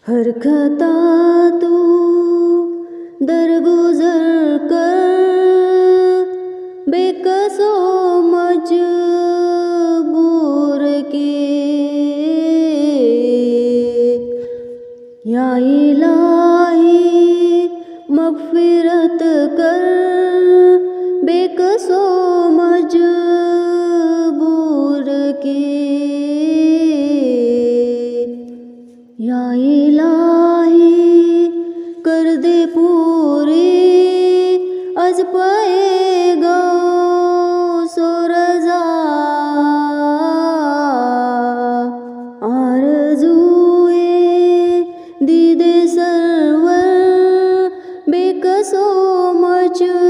हर खता तू दरगुजर कर, बेकसो मजबूर के। या इलाही मग़फ़िरत कर, बेकसो मजबूर के। या इलाही कर दे पूरी अज़ पाएगा सो रज़ा। आरज़ूए दीदे सरवर, बेकसो मजबूर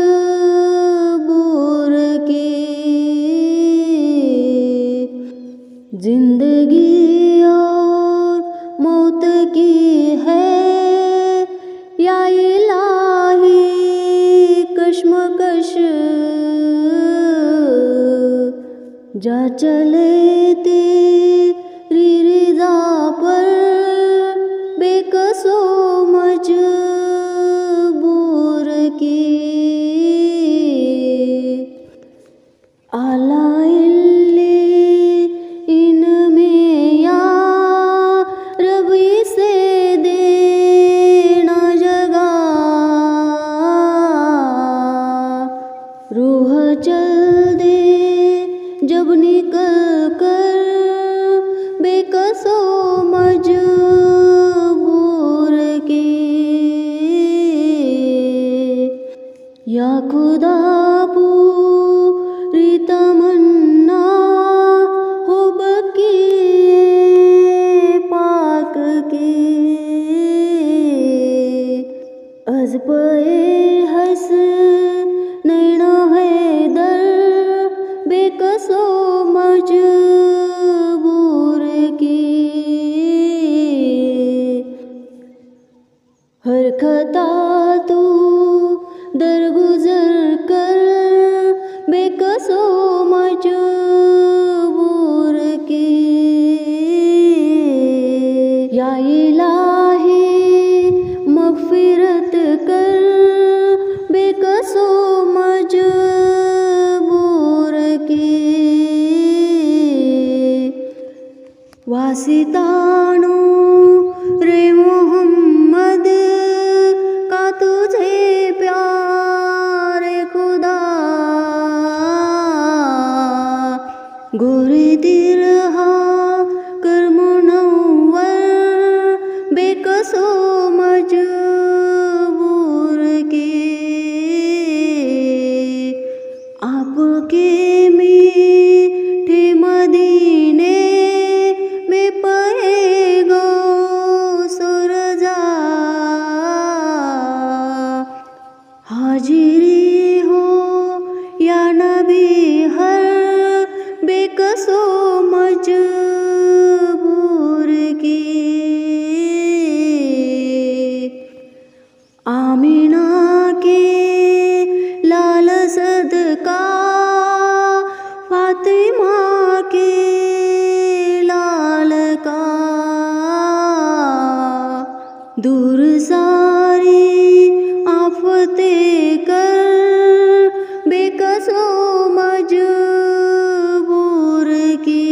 के। जिंदगी और मौत की है या इलाही कश्मकश। जा चले तेरी रिज़ा पर, बेकसो मजबूर की। आला इनमें या रबी से देना जगा। रूह चल दे जब निकल कर, बेकसो मजबूर के। या खुदा पूरी तमन्ना हो बकिए पाक के। अज़ पे हस नैना है दर, बेकसो मजबूर की। हर खता तू दरगुजर कर, बेकसो मजबूर की। या इलाही मग़फ़िरत कर, बेकसो मजबूर की। वासितानो रे मोहम्मद का तुझे प्यारे खुदा। गोरे दिरहा कर मुनव्वर, बेकसो मजबूर के। आपके मीठे मदीने में पाएगा सो रज़ा। हाजिरी हो या नबी हर, बेकसो मजबूर की। आमीना के लाल सदका, फातिमा के लाल का। दूर सारी आफतें कर, बेकसो मजबूर की।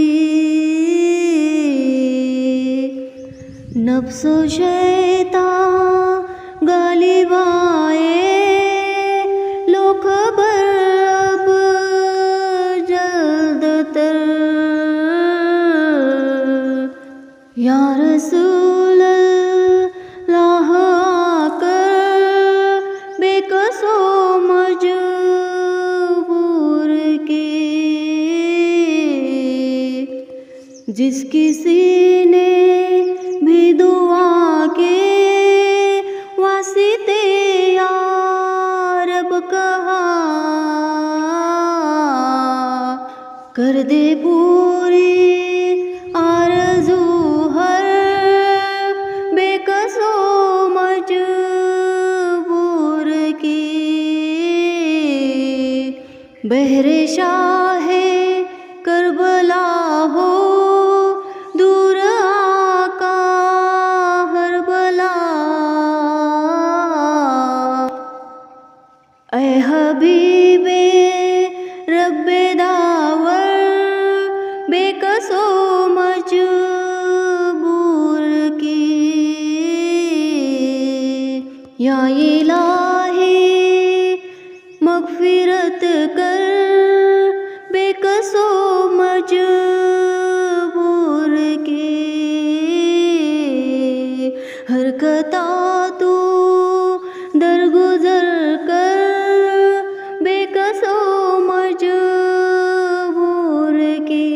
नफ्सो शैतान गालिब आए, लो खबर अब जल्द तर। या रसूल अल्लाह आकर, बेकसो मजबूर के। जिस किसी ने भी दुआ के वास्ते या रब कहा, कर दे पूरी आरज़ू हर, बेकसो मजबूर की। बहरे शाहे करबला हो, दूर आका हर खता तू दरगुजर कर बेकसो मजबूर की।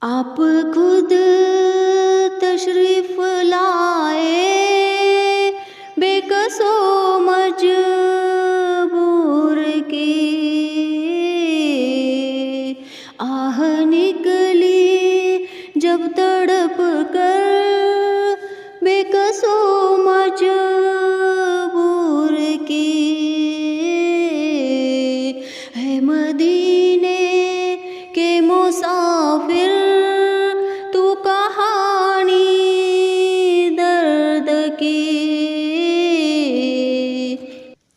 आप खुद तशरीफ लाए बेकसो मजबूर की। आह निकली जब तड़प कर बेकसो मजबूर की। है मदीने के मुसाफिर तू कहानी दर्द की।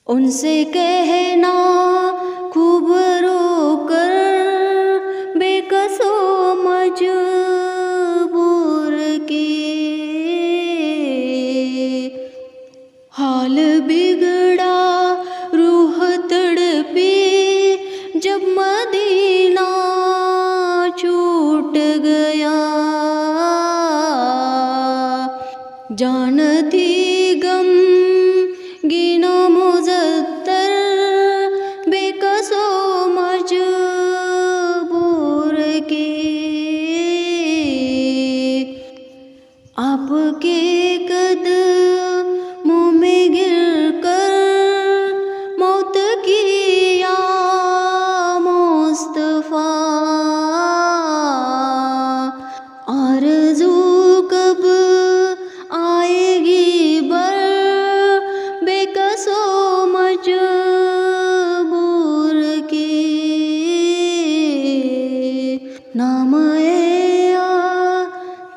उनसे कहना खूब रोकर बेकसो मजबूर की। हाल बिगड़ा रूह तड़पी जब मदीना छूट गया। जान थी गम गिनो मुज़त्तर बेकसो मजबूर की। आपके कदमों में गिरकर मौत की या मुस्तफा। आरज़ू कब आएगी बर बेकसो मजबूर की। नाम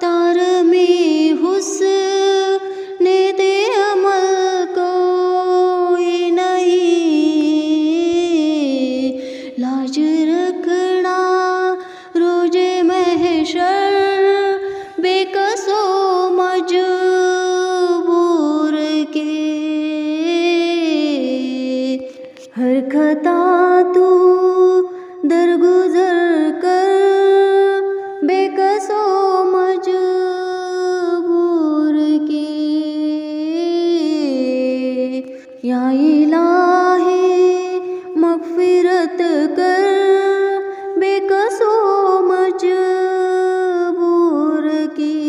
तार में हुस्न दे अमल कोई नहीं। लाज रखना रोजे महशर बेकसो मजबूर के। हर खता तू दरगुजर कर बेकसो मजबूर की। या इलाही मग़फ़िरत कर बेकसो मजबूर की।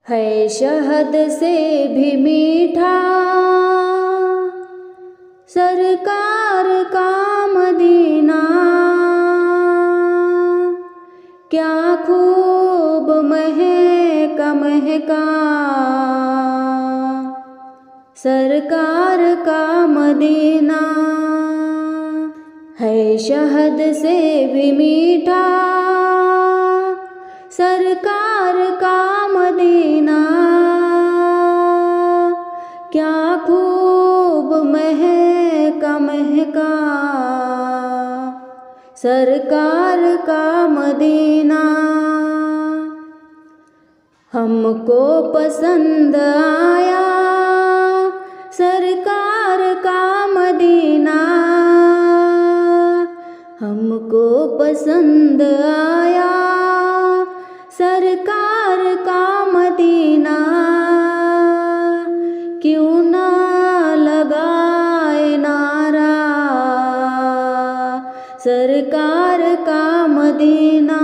है शहद से भी मीठा सरकार का मदीना। क्या खूब महका महका सरकार का मदीना। है शहद से भी मीठा सरकार का मदीना। क्या खूब महका महका सरकार का मदीना। हमको पसंद आया सरकार का मदीना। हमको पसंद आया सरकार का मदीना। क्यों ना लगाए नारा सरकार का मदीना।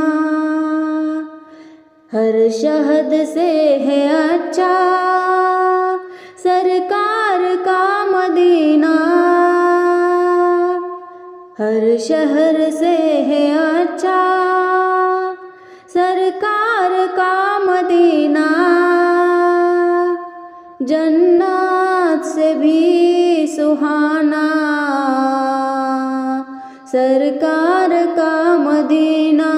हर शहद से है अच्छा सरकार का मदीना। हर शहर से है अच्छा सरकार का मदीना। जन्नत से भी सुहाना सरकार का मदीना।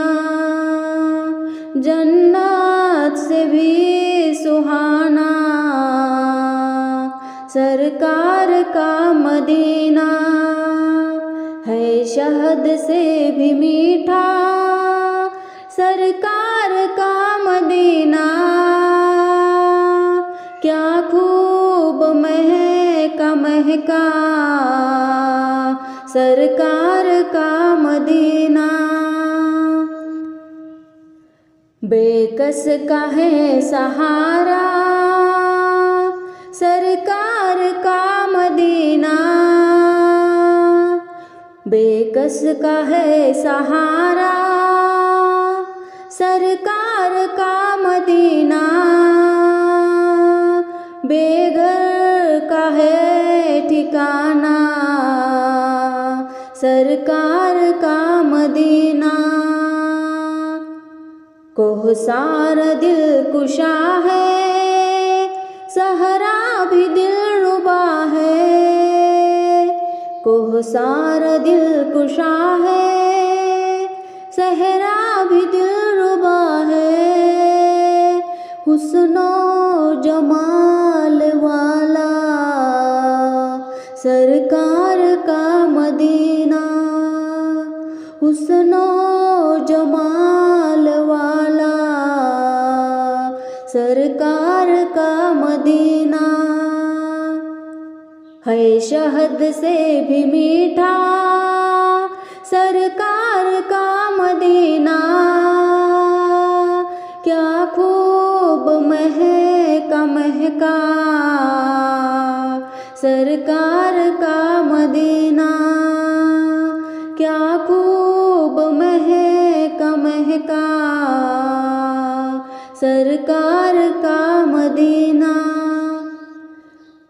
जन्नत से भी सुहाना सरकार का मदीना। है शहद से भी मीठा सरकार का मदीना। क्या खूब महका महका सरकार का मदीना। बेकस का है सहारा सरकार का मदीना, बेकस का है सहारा सरकार का मदीना, बेघर का है ठिकाना सरकार का मदीना। कोहसार दिल कुशा है सहरा भी दिल रुबा है, कोहसार दिल कुशा है सहरा भी दिल रुबा है, हुस्नो जमाल वाला सरकार का मदीना, हुस्नो जमाल वाला सरकार का मदीना। है शहद से भी मीठा सरकार का मदीना, क्या खूब महका महका सरकार का मदीना, क्या खूब महका महका सरकार का मदीना।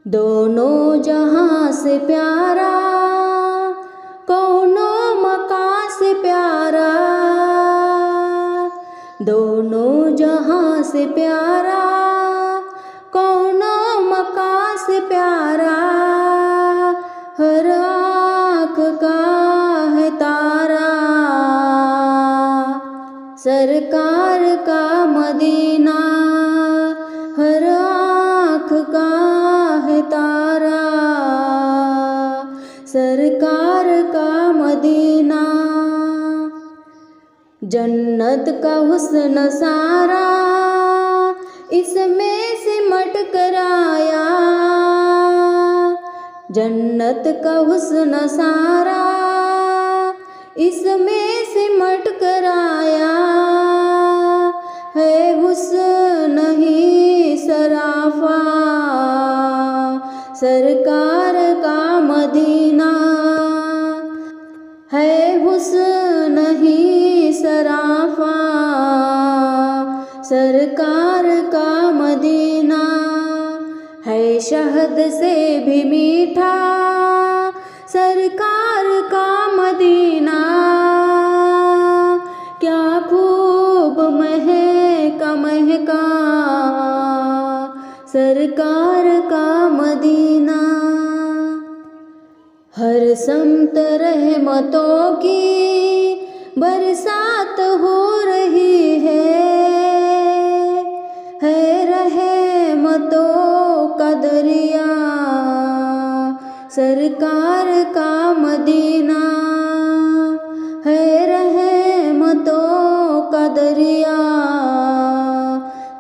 दोनों जहां से प्यारा कौनो मका से प्यारा, दोनों जहां से प्यारा कौनो मका से प्यारा, हर आँख का है तारा सरकार का मदीना, हर आँख का है तारा सरकार का मदीना। जन्नत का हुस्न सारा इसमें सिमट कर आया, जन्नत का हुस्न सारा इसमें सिमट कर आया, है हुस्न ही सराफा सरकार का मदीना, है हुस्न ही सराफा सरकार का मदीना। है शहद से भी मीठा सरकार का मदीना, क्या खूब महका महका सरकार का मदीना। हर समत रहमतों की बरसात हो रही है रहमतों का दरिया सरकार का मदीना, है रहमतों का दरिया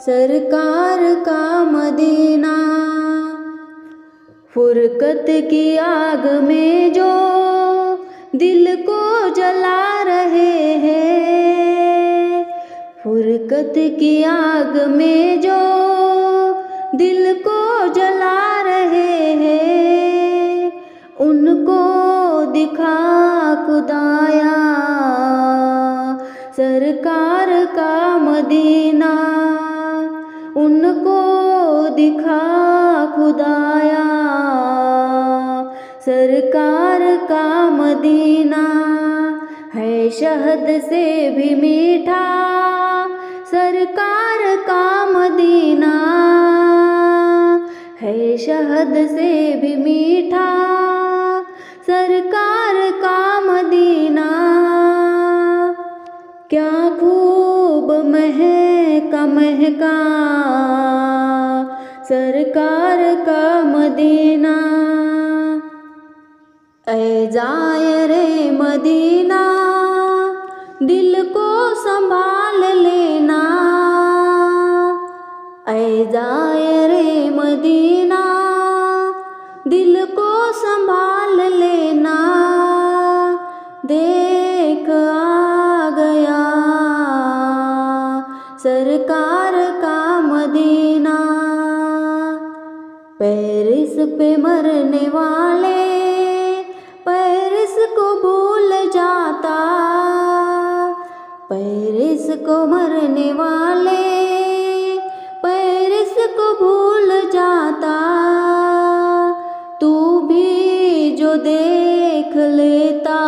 सरकार का मदीना। फुरकत की आग में जो दिल को जला रहे हैं, फुरकत की आग में जो दिल को जला रहे हैं, उनको दिखा खुदाया सरकार का मदीना, उनको दिखा खुदाया सरकार का मदीना। है शहद से भी मीठा सरकार का मदीना, है शहद से भी मीठा सरकार का मदीना, क्या खूब महका महका सरकार का मदीना। ऐ ज़ायरे मदीना दिल को संभाल लेना, ऐ ज़ायरे मदीना दिल को संभाल लेना, देख आ गया पे मरने वाले पेरिस को भूल जाता, पेरिस को मरने वाले पेरिस को भूल जाता। तू भी जो देख लेता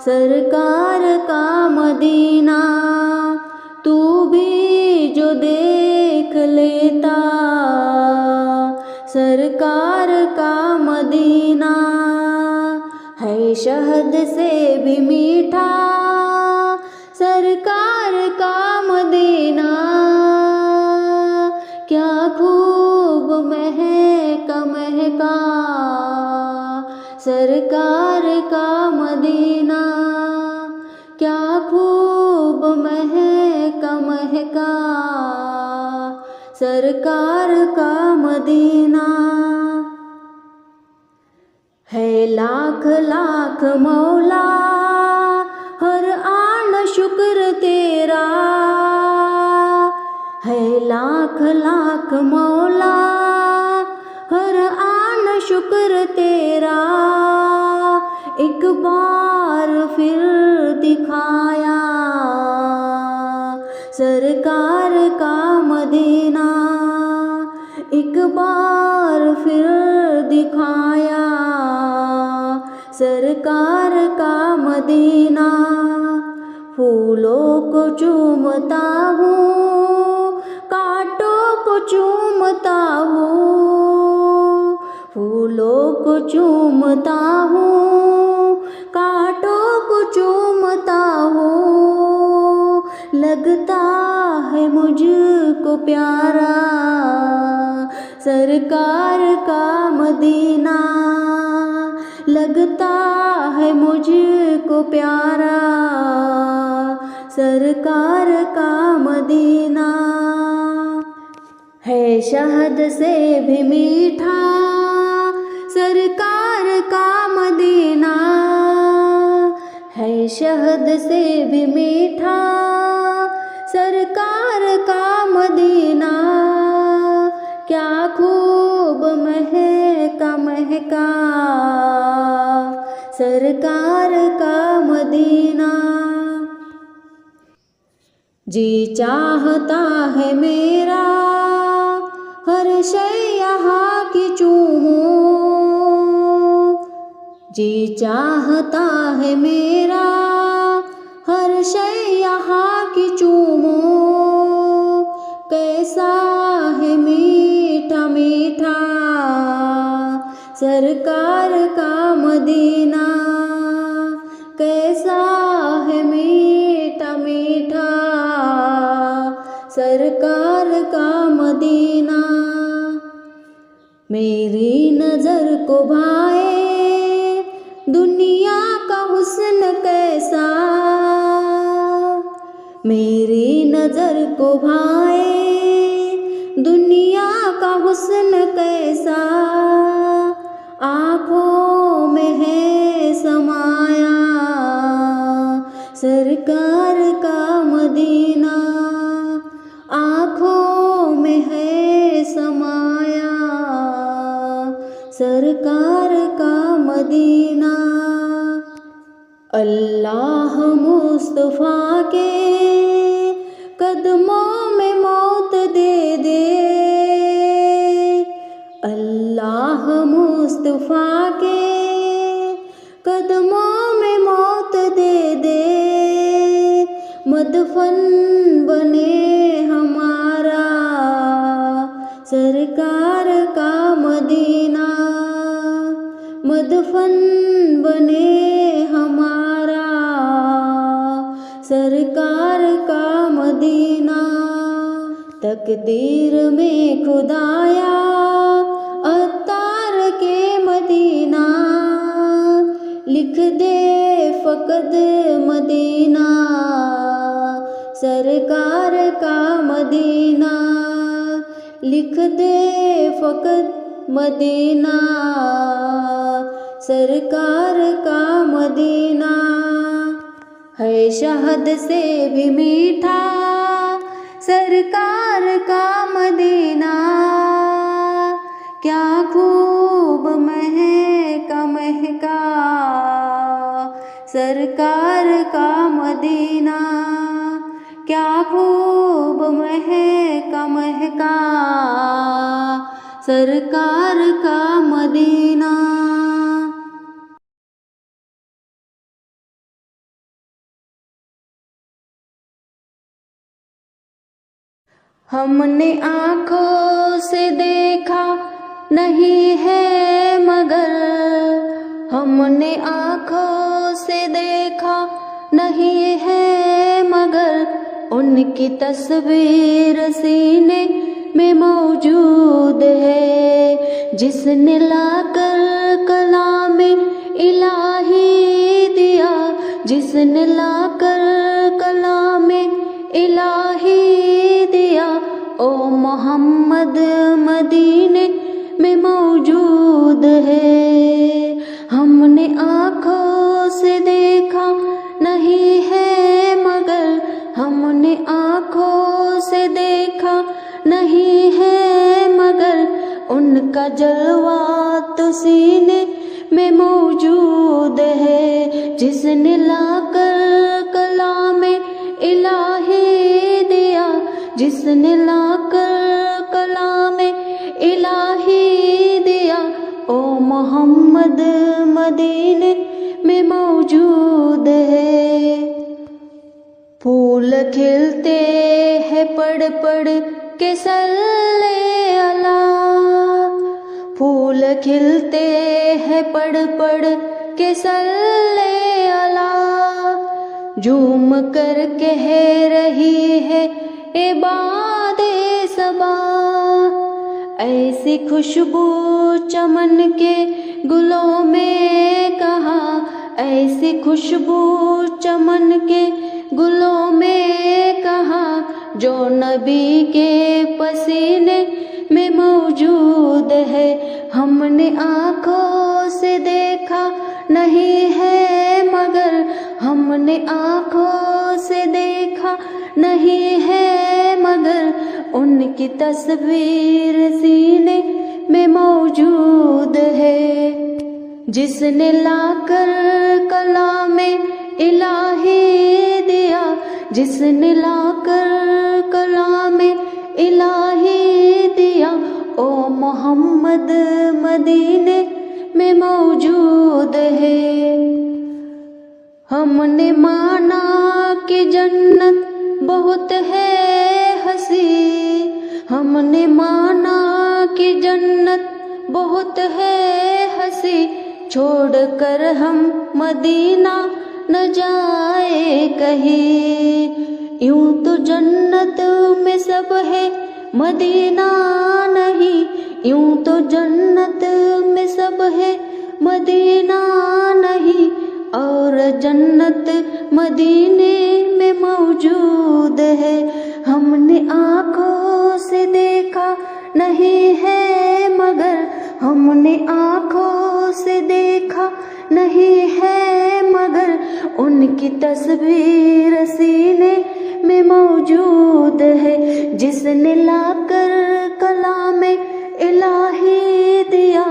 सरकार का मदीना, तू भी जो देख लेता सरकार का मदीना। है शहद से भी मीठा सरकार का मदीना, क्या खूब महका महका सरकार का मदीना, क्या खूब महका महका सरकार का मदीना। है लाख लाख मौला हर आन शुक्र तेरा, है लाख लाख मौला हर आन शुक्र तेरा। एक बार फिर दिखाया सरकार का मदीना, एक बार फिर दिखाया सरकार का मदीना। फूलों को चूमता हूँ कांटों को चूमता हूँ, फूलों को चूमता हूँ कांटों को चूमता हूँ। लगता है मुझको प्यारा सरकार का मदीना, लगता है मुझको प्यारा सरकार का मदीना। है शहद से भी मीठा सरकार का मदीना, है शहद से भी मीठा सरकार का मदीना। क्या खूब महका महका सरकार का मदीना। जी चाहता है मेरा हर शय यहाँ की चूमूं, जी चाहता है मेरा हर शय यहाँ की चूमूं। कैसा है मीठा मीठा सरकार का मदीना, कैसा है मीठा मीठा सरकार का मदीना। मेरी नज़र को भाए दुनिया का हुस्न कैसा, मेरी नज़र को भाए दुनिया का हुस्न कैसा। आँखों में है समाया सरकार का मदीना, आँखों में है समाया सरकार का मदीना। अल्लाह मुस्तफ़ा के कदमों में मौत दे दे, अल्लाह मुस्तफ़ा के कदमों में मौत दे दे। मदफन बने हमारा सरकार का मदीना, मदफन बने हमारा सरकार का मदीना। तकदीर में खुदाया अत्तार के मदीना, लिख दे फ़क़द मदीना सरकार का मदीना, लिख दे फ़क़द मदीना सरकार का मदीना। है शहद से भी मीठा सरकार का मदीना, क्या खूब महका महका सरकार का मदीना, क्या खूब महका महका सरकार का मदीना। हमने आँखों से देखा नहीं है मगर, हमने आँखों से देखा नहीं है मगर, उनकी तस्वीर सीने में मौजूद है। जिसने लाकर कलामे इलाही दिया, जिसने लाकर कलामे इलाही दिया, ओ मोहम्मद मदीने में मौजूद है। हमने आँखों से देखा नहीं है मगर, हमने आँखों से देखा नहीं है मगर, उनका जलवा तो सीने में मौजूद है। जिसने लाकर कलामे इलाही दिया, जिसने लाकर कलामे इलाही दिया, ओ मोहम्मद मदीने में मौजूद है। फूल खिलते हैं पढ़ पढ़ के सल्ले अला, फूल खिलते हैं पढ़ पढ़ के सल्ले अला, झूम कर कह रही है इबादे सबा। ऐसी खुशबू चमन के गुलों में कहा, ऐसी खुशबू चमन के गुलों में कहा, जो नबी के पसीने में मौजूद है। हमने आँखों से देखा नहीं है मगर, हमने आँखों से देखा नहीं है मगर, उनकी तस्वीर सीने में मौजूद है। जिसने लाकर कलामे इलाही दिया, जिसने लाकर कलामे इलाही दिया, ओ मोहम्मद मदीने में मौजूद है। हमने माना कि जन्नत बहुत है हंसी, हमने माना कि जन्नत बहुत है हंसी, छोड़कर हम मदीना न जाए कहीं। यूं तो जन्नत में सब है मदीना नहीं, यूं तो जन्नत में सब है मदीना नहीं, और जन्नत मदीने में मौजूद है। हमने आँखों से देखा नहीं है मगर, हमने आँखों से देखा नहीं है मगर, उनकी तस्वीर सीने में मौजूद है। जिसने लाकर कलामे इलाही दिया,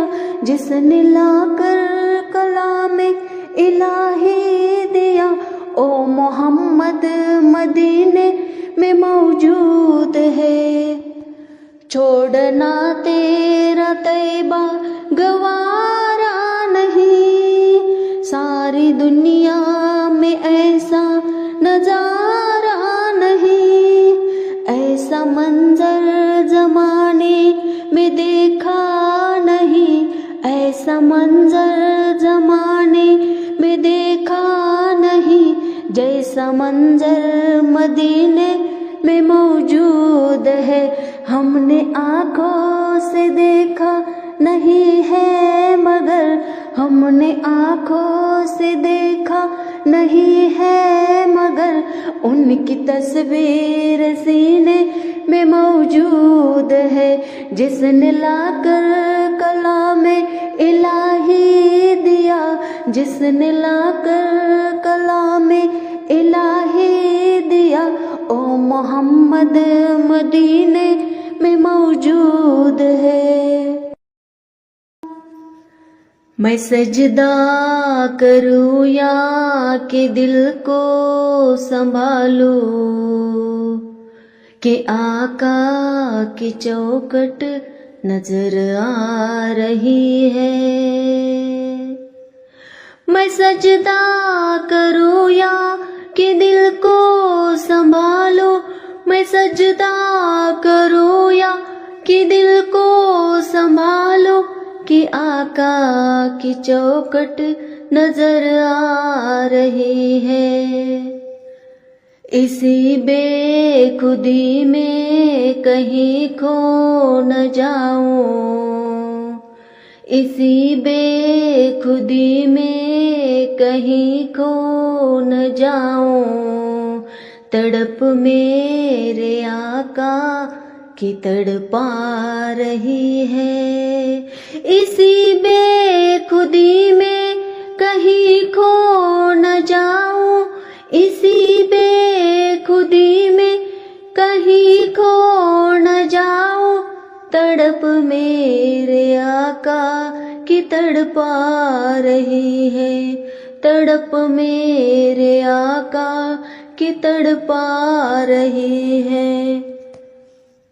जिसने लाकर कलामे इलाही दिया, ओ मोहम्मद मदीने में मौजूद है। छोड़ना तेरा तैबा गवारा नहीं, सारी दुनिया में ऐसा नजारा नहीं, ऐसा मंजर जमाने में देखा नहीं, ऐसा मंजर जमाने में देखा नहीं, जैसा मंजर मदीने में मौजूद है। हमने आँखों से देखा नहीं है मगर, हमने आँखों से देखा नहीं है मगर, उनकी तस्वीर सीने में मौजूद है। जिसने लाकर कलामे इलाही दिया, जिसने लाकर कलामे इलाही दिया, ओ मोहम्मद मदीने में मौजूद है। मैं सजदा करूँ या कि दिल को संभालूं, कि आका की चौखट नजर आ रही है। मैं सजदा करूँ या कि दिल को संभालूं, मैं सजदा करूँ या कि दिल को संभालूं, कि आका की चौखट नजर आ रही है। इसी बेखुदी में कहीं खो न जाऊं, इसी बेखुदी में कहीं खो न जाऊं, तड़प मेरे आका की तड़पा रही है। इसी बेखुदी में कहीं खो न जाऊं, इसी बेखुदी में कहीं खो न जाऊं, तड़प मेरे आका की तड़पा रही है, तड़प मेरे आका की तड़पा रही है।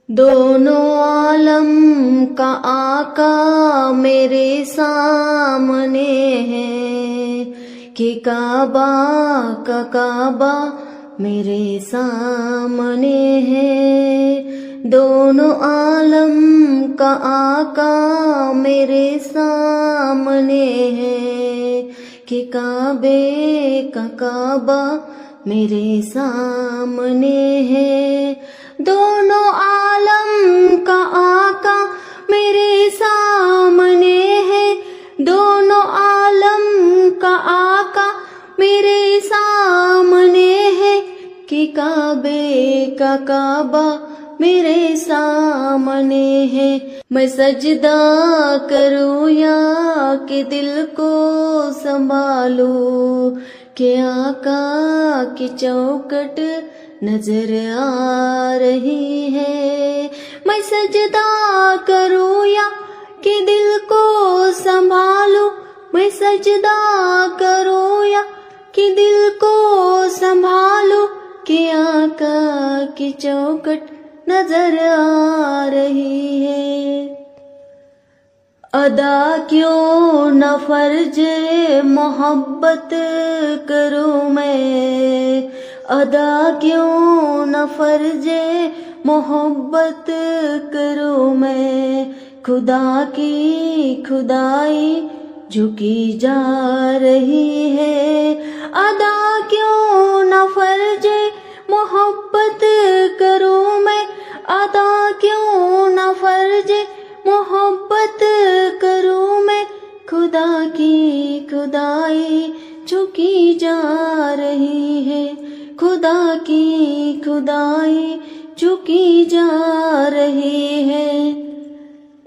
दोनों आलम का आका मेरे सामने है, कि काबा का काबा मेरे सामने है। दोनों आलम का आका मेरे सामने है, कि काबे का काबा मेरे सामने है। दोनों आलम का आका मेरे सामने है, दोनों आलम का आका मेरे सामने है, कि काबे का काबा मेरे सामने है। मैं सजदा करूँ या कि दिल को संभालूं, कि आका की चौखट नजर आ रही है। मैं सजदा करूँ या कि दिल को संभालूं, मैं सजदा करूँ या कि दिल को संभालूं, कि आका की चौखट नजर आ रही है। अदा क्यों न फर्ज मोहब्बत करूँ मैं, अदा क्यों न फर्ज मोहब्बत करूँ मैं, खुदा की खुदाई झुकी जा रही है। अदा क्यों न फर्ज मोहब्बत करूँ मैं, अदा क्यों न फर्ज मोहब्बत करूँ मैं, खुदा की खुदाई झुकी जा रही है, खुदा की खुदाई झुकी जा रही है।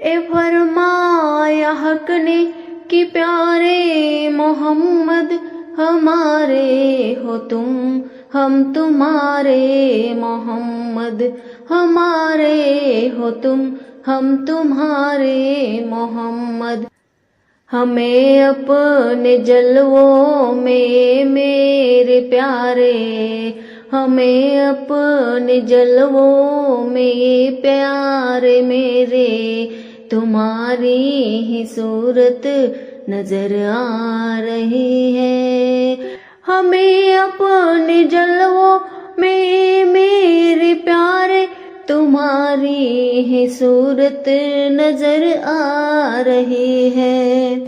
ए फरमाया हक ने कि प्यारे मोहम्मद हमारे हो तुम, हम तुम्हारे मोहम्मद हमारे हो तुम, हम तुम्हारे मोहम्मद। हमें अपने जलवों में मेरे प्यारे, हमें अपने जलवों में प्यारे मेरे, तुम्हारी ही सूरत नजर आ रही है। हमें अपने जलवों में मेरे प्यारे, तुम्हारी ही सूरत नजर आ रही है।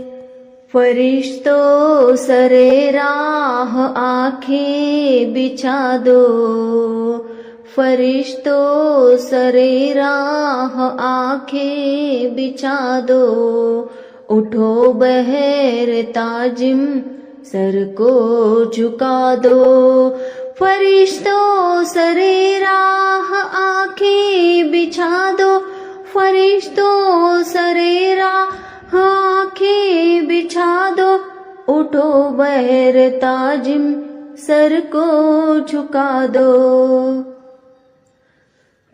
फरिश्तों सरे राह आंखें बिछा दो, फरिश्तों सरे राह आंखें बिछा दो, उठो बहर ताजिम सर को झुका दो। फरिश्तों सरे राह आंखें बिछा दो, फरिश्तों सरे राह आंखें बिछा दो, उठो बहर ताजिम सर को झुका दो।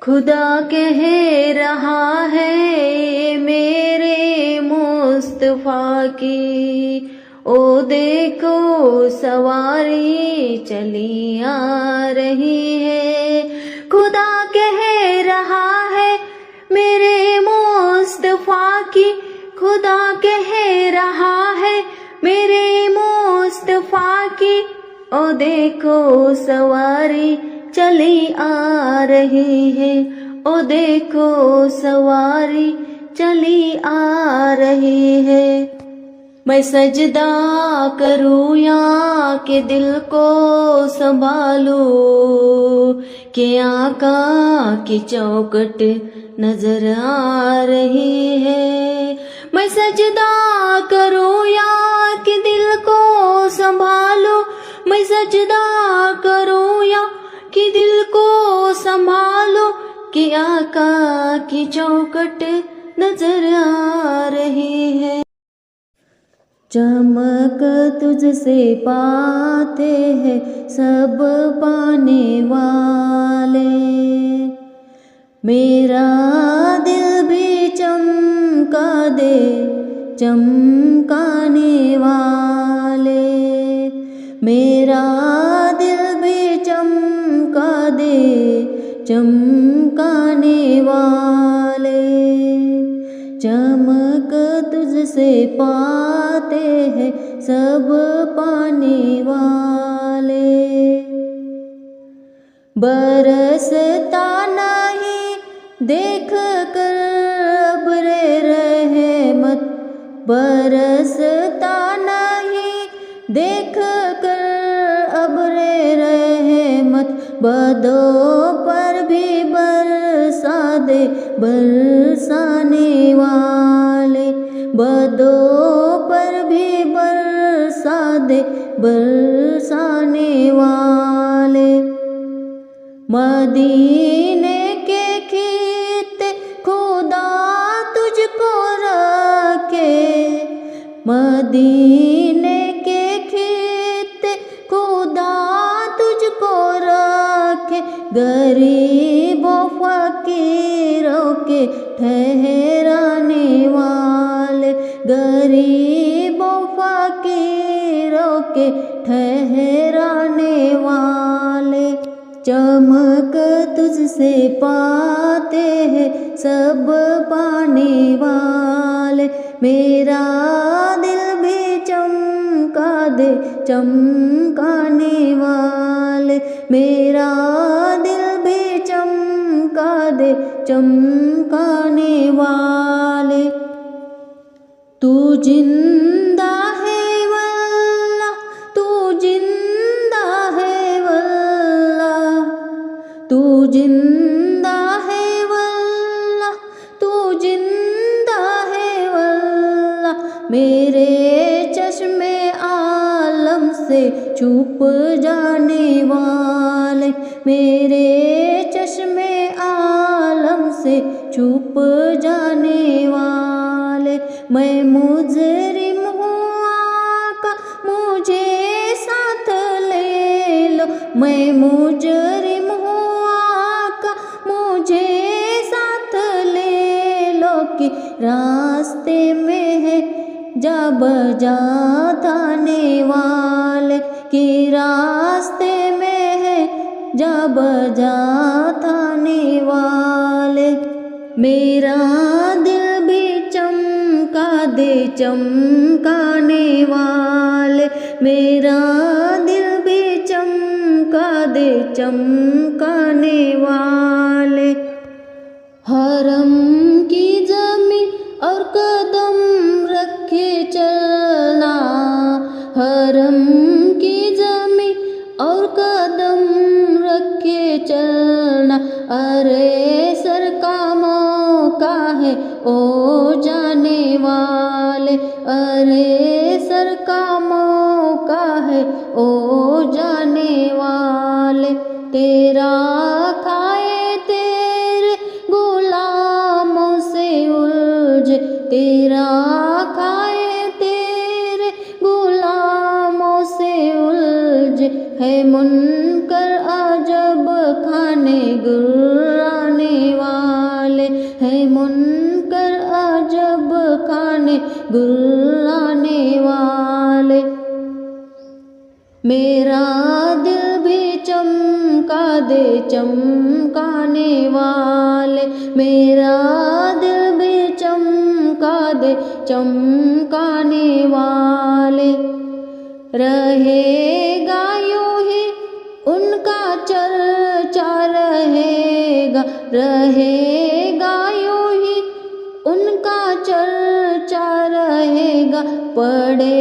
खुदा कह रहा है मेरे मुस्तफा की, ओ देखो सवारी चली आ रही है। खुदा कह रहा है मेरे मुस्तफा की, खुदा कह रहा है मेरे मुस्तफा की, ओ देखो सवारी चली आ रही है, ओ देखो सवारी चली आ रही है। मैं सजदा करूं या कि दिल को संभालूं, कि आका की चौखट नजर आ रही है। मैं सजदा करूं या कि दिल को संभालूं, मैं सजदा करूं या कि दिल को संभालो, कि आका की चौखट नजर आ रही है। चमक तुझसे पाते हैं सब पाने वाले, मेरा दिल भी चमका दे चमकाने वाले, मेरा दिल भी चमका दे चमकाने वाले। चमक तुझसे पाते हैं सब पाने वाले, बरसता नहीं देख कर अब्रे रहमत, बरसता नहीं देख कर अब्रे रहमत, बदों पर भी बरसा दे बरसाने वाले, बदों पर भी बरसा दे बरसाने वाले। मदीने के खेत खुदा तुझको रखे, मदीने के खेत खुदा तुझको रखे, गरीबों फकीरों के ठहराने वाले, गरीबों फकीरों के ठहराने वाले। चमक तुझसे पाते हैं सब पाने वाले, मेरा दिल भी चमका दे चमकाने वाले, मेरा दिल भी चमका दे चमकाने वाले। तू जिंदा है वल्लाह, तू जिंदा है वल्लाह, तू जिंदा है वल्लाह, तू जिंदा है वल्लाह। मेरे चश्मे आलम से छुप जाने वाले, मेरे चश्मे आलम से छुप जाने वाले। मैं मुजरिम हूँ आका मुझे साथ ले लो, मैं मुजरिम हूँ आका मुझे साथ ले लो, कि रास्ते में है जा बजा थाने वाले, कि रास्ते में है जा बजा थाने वाले। मेरा दिल भी चमका दे चमकाने वाले, मेरा दिल भी चमका दे चमकाने वाले। हरम की जमीन और कदम रखे चलना, हरम की जमीन और कदम रखे चलना। अरे सर का मौका है ओ जाने वाले, अरे सर का मौका है ओ जाने वाले। तेरा खाए तेरे गुलामों से उलझे, तेरा खाए तेरे गुलामों से उलझे, है मुनकर अजब खाने गुर्राने मुनकर अजब खाने गुलाने वाले। मेरा दिल भी चमका दे चमकाने वाले, मेरा दिल भी चमका दे चमकाने वाले। रहेगा यूं ही उनका चर्चा रहेगा, रहेगा यूं ही उनका चर्चा रहेगा। पड़े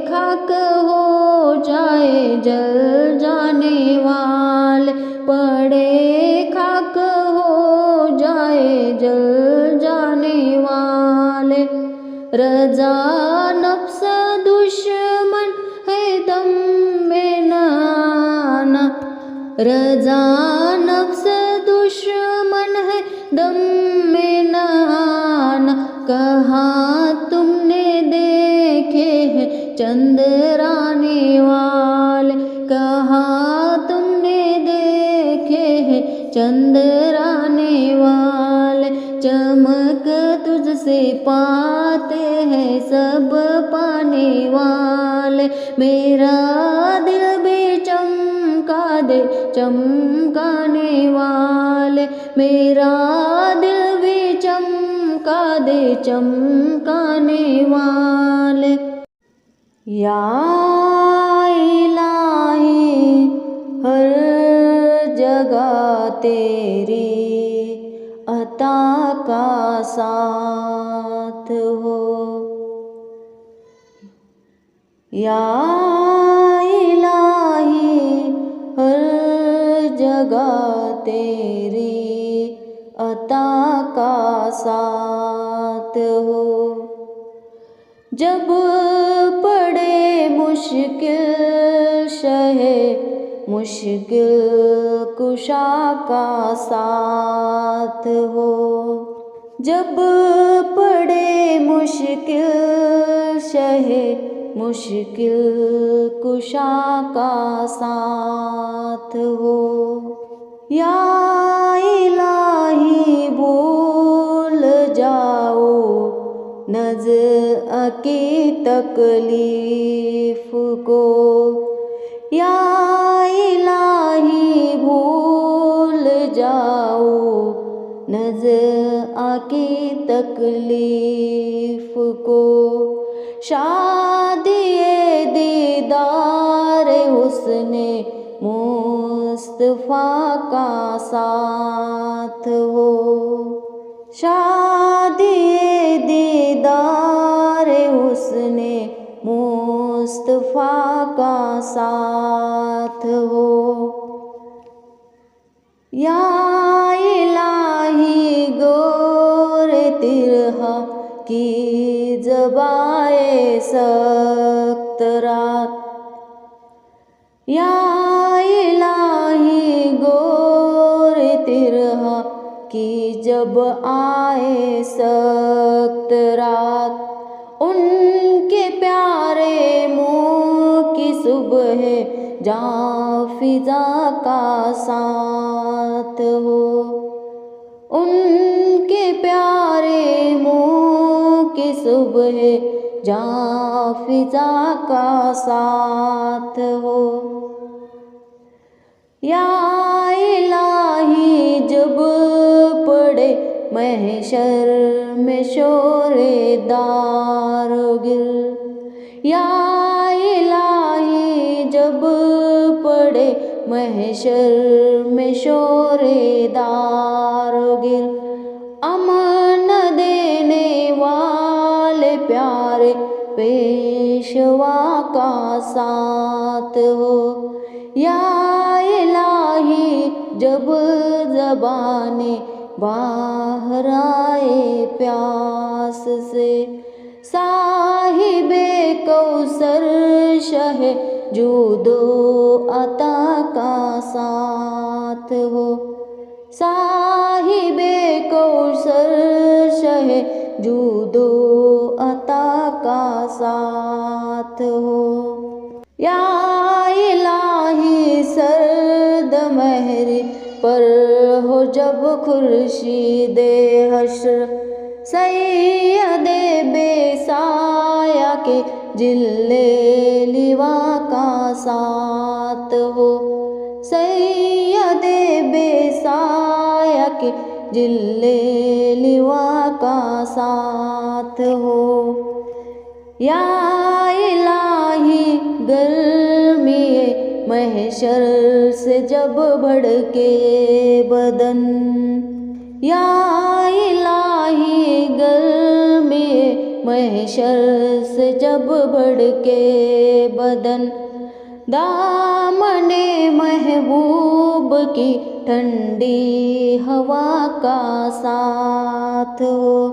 खाक हो जाए जल जाने वाले, पड़े खाक हो जाए जल जाने वाले। रजा नफ्स दुश्मन है दम में न आना, रजा नफ्स दुश्मन है दम में न आना। कहाँ तुमने देखे हैं चंद्राने वाले, कहाँ तुमने देखे हैं चंद्राने वाले। चमक तुझसे पाते हैं सब पाने वाले। मेरा दिल भी चमका दे चमकाने वाले, मेरा दिल भी चमका दे चमकाने वाले। या इलाही हर जगह तेरी अता का साथ हो, या इलाही हर जगह तेरी अता का साथ हो। जब पड़े मुश्किल शहे मुश्किल कुशा का साथ हो, जब पड़े मुश्किल शहे मुश्किल कुशा का साथ हो। या इलाही भूल जाओ नज़्र की तकलीफ को, या इलाही भूल जाओ नज़्र की तकलीफ को। शादी दीदार हुस्ने मुस्तफ़ा का साथ हो, शादी दीदार हुस्ने मुस्तफ़ा का साथ हो। या इलाही गोरे तिरहा की ज़बाए सख्त रात, या इलाही गोरे तिरहा की जब आए सख्त रात। उनके प्यारे मुँह की सुबह जहाँ फिजा का साथ हो, उनके प्यारे मुँह की सुबह जहाँ फिजा का साथ हो। या इलाही जब पड़े महशर में शोरे दारो गिर, या इलाही जब पड़े महशर में शोरे दारो गिर। अमन देने वाले प्यारे पेशवा का साथ हो, या इलाही जब ज़बाने बाहर आए प्यास से। साहिबे कौसर शहे जूदो अता का साथ हो, साहिबे कौसर शहे जूदो अता का साथ हो। या इलाही सर्द महरी पर हो जब खुर्शीदे हश्र, सैयदे बेसाया के जिल्ले लिवा का साथ हो। सैयदे बेसाया के जिल्ले लिवा का साथ हो। या इलाही गर्मी महशर से जब भड़के बदन, या इलाही गर्मी महशर से जब भड़के बदन, दामने महबूब की ठंडी हवा का साथ हो।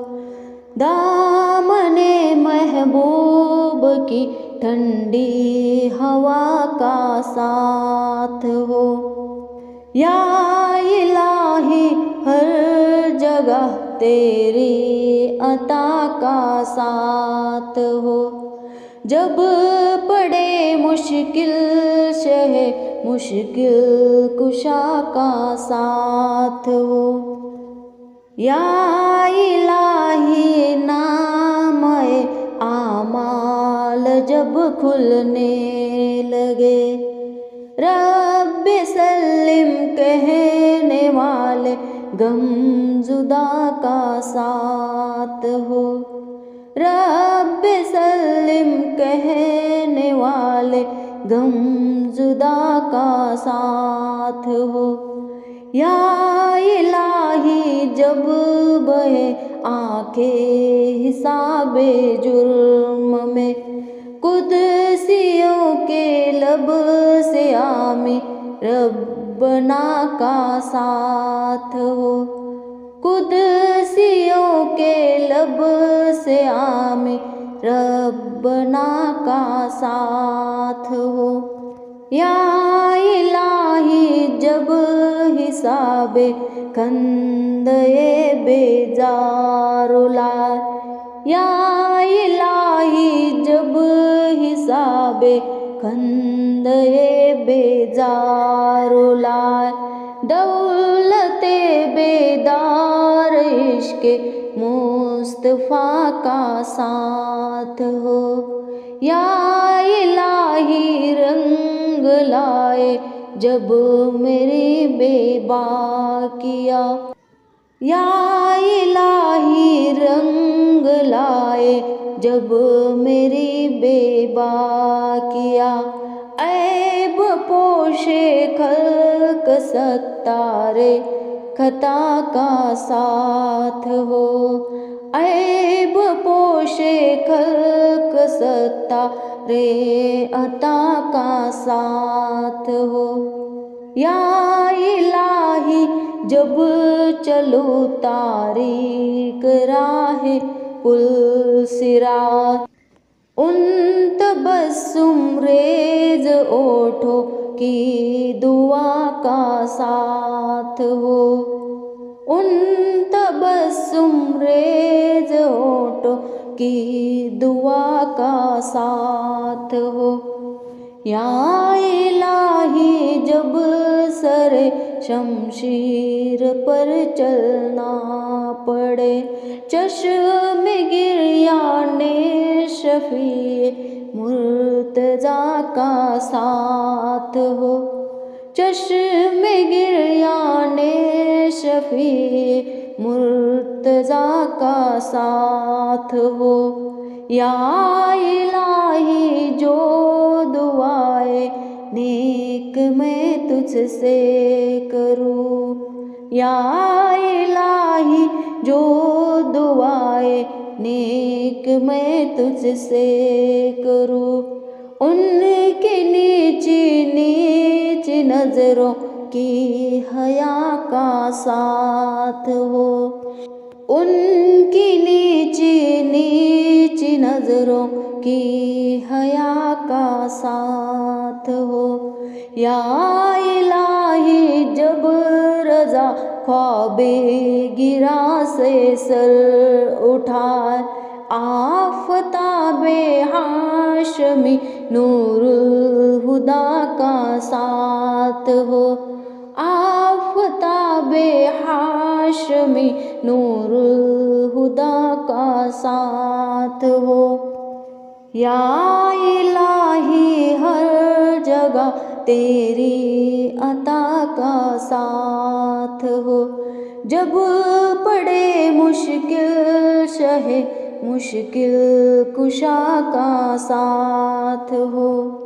दामने महबूब की ठंडी हवा का साथ हो। या इलाही हर जगह तेरी अता का साथ हो। जब पड़े मुश्किल शहे मुश्किल कुशा का साथ हो। या इलाही नामए आमाल जब खुलने लगे, रब्बे सल्लिम कहने वाले गमजुदा का साथ हो। रब्बे सल्लिम कहने वाले गमजुदा का साथ हो। या इलाही जब बहे आंखें हिसाबे जुर्म में, कुदसियों के लब से आमी रब्बना का साथ हो। कुदसियों के लब से आमी रब्बना का साथ हो। या इलाही जब हिसाबे खंदए बेजारुला, या इलाही जब हिसाबे खंदए बेजारुला, दौलते बेदार इश्क़े मुस्तफ़ा का साथ हो। या इलाही रंग लाए जब मेरी बेबाकिया, या इलाही रंग लाए जब मेरी बेबाकिया, ऐब पोशे खल्क सत्तारे खता का साथ हो। ऐब पोशे खल्क सत्तारे अता का साथ हो। या इलाही जब चलो तारीक राहे कुल सिरात, उन तबस्सुम रेज ओठों की दुआ का साथ हो। उन तबस्सुम रेज ओठों की दुआ का साथ हो। या इलाही जब सरे शमशीर पर चलना पड़े, चश्मे गिरियाने शफी मुर्तजा का साथ हो। चश्मे गिरियाने शफी मुर्तजा का साथ हो। या इलाही जो दुआए नेक मैं तुझसे करूं, या इलाही जो दुआए नेक मैं तुझसे करूं, उनकी नीची नीची नजरों की हया का साथ हो। उनकी नीची नीची नजरों की हया का साथ हो। या इलाही जब रजा ख्वाबे गिरा से सर उठाए, आफताबे हाशमी नूरुल हुदा का साथ हो। आफताबे हाशमी नूरुल हुदा साथ हो। या इलाही हर जगह तेरी अता का साथ हो। जब पड़े मुश्किल शहे मुश्किल कुशा का साथ हो।